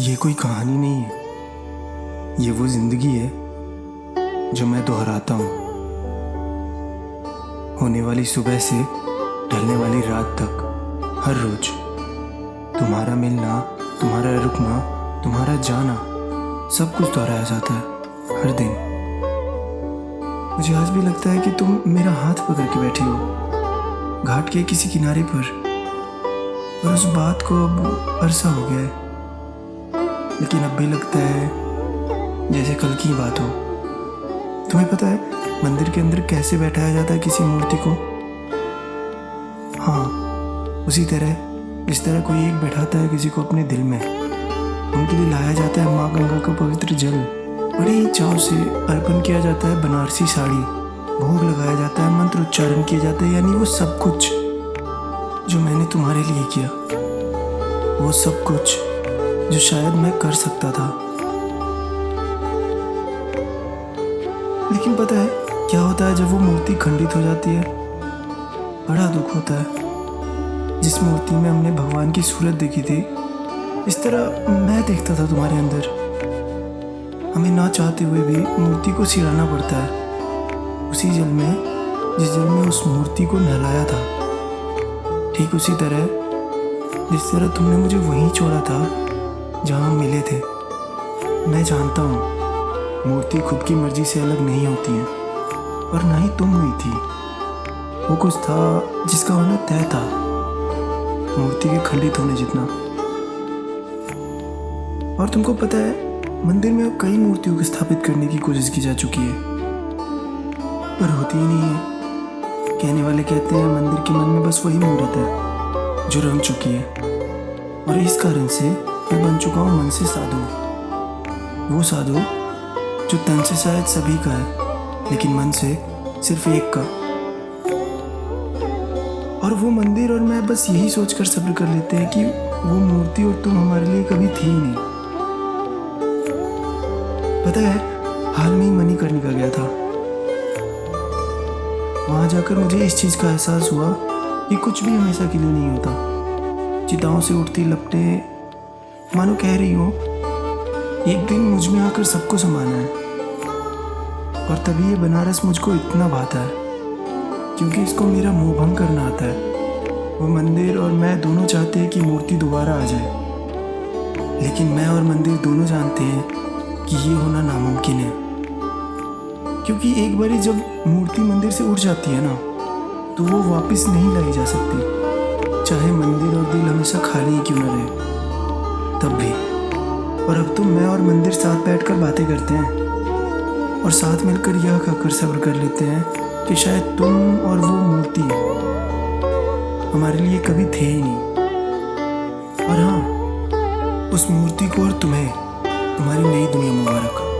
ये कोई कहानी नहीं है, ये वो जिंदगी है जो मैं दोहराता हूँ। होने वाली सुबह से ढलने वाली रात तक, हर रोज तुम्हारा मिलना, तुम्हारा रुकना, तुम्हारा जाना, सब कुछ दोहराया जाता है हर दिन। मुझे आज भी लगता है कि तुम मेरा हाथ पकड़ के बैठी हो घाट के किसी किनारे पर, और उस बात को अब अरसा हो गया है, लेकिन अब भी लगता है जैसे कल की बात हो। तुम्हें पता है मंदिर के अंदर कैसे बैठाया जाता है किसी मूर्ति को? हाँ, उसी तरह जिस तरह कोई एक बैठाता है किसी को अपने दिल में। उनके लिए लाया जाता है माँ गंगा का पवित्र जल, बड़े ही चाव से अर्पण किया जाता है बनारसी साड़ी, भोग लगाया जाता है, मंत्र उच्चारण किया जाता है, यानी वो सब कुछ जो मैंने तुम्हारे लिए किया, वो सब कुछ जो शायद मैं कर सकता था। लेकिन पता है क्या होता है जब वो मूर्ति खंडित हो जाती है? बड़ा दुख होता है। जिस मूर्ति में हमने भगवान की सूरत देखी थी, इस तरह मैं देखता था तुम्हारे अंदर। हमें ना चाहते हुए भी मूर्ति को सिराना पड़ता है, उसी जल में जिस जल में उस मूर्ति को नहलाया था। ठीक उसी तरह जिस तरह तुमने मुझे वहीं छोड़ा था जहाँ हम मिले थे। मैं जानता हूँ मूर्ति खुद की मर्जी से अलग नहीं होती है, और ना ही तुम हुई थी। वो कुछ था जिसका होना तय था, मूर्ति के खंडित होने जितना। और तुमको पता है मंदिर में अब कई मूर्तियों को स्थापित करने की कोशिश की जा चुकी है, पर होती ही नहीं है। कहने वाले कहते हैं मंदिर के मन में बस वही मूर्त है जो रम चुकी है, और इस कारण से मैं बन चुका हूँ मन से साधु। वो साधु जो तन से शायद सभी का है, लेकिन मन से सिर्फ एक का। और वो मंदिर और मैं बस यही सोचकर सब्र कर लेते हैं कि वो मूर्ति और तुम हमारे लिए कभी थी ही नहीं। पता है हाल में ही मणिकर्णिका गया था। वहां जाकर मुझे इस चीज का एहसास हुआ कि कुछ भी हमेशा के लिए नहीं होता। चिताओं से उठती लपटें मानो कह रही हो एक दिन मुझ में आकर सबको समाना है। और तभी ये बनारस मुझको इतना भाता है क्योंकि इसको मेरा मोह भंग करना आता है। वो मंदिर और मैं दोनों चाहते हैं कि मूर्ति दोबारा आ जाए, लेकिन मैं और मंदिर दोनों जानते हैं कि ये होना नामुमकिन है। क्योंकि एक बारी जब मूर्ति मंदिर से उठ जाती है ना, तो वो वापस नहीं लाई जा सकती, चाहे मंदिर और दिल हमेशा खाली ही क्यों न रहे तब भी। और अब तो मैं और मंदिर साथ बैठकर बातें करते हैं और साथ मिलकर यह कहकर सब्र कर लेते हैं कि शायद तुम और वो मूर्ति हमारे लिए कभी थे ही नहीं। और हाँ, उस मूर्ति को और तुम्हें तुम्हारी नई दुनिया मुबारक।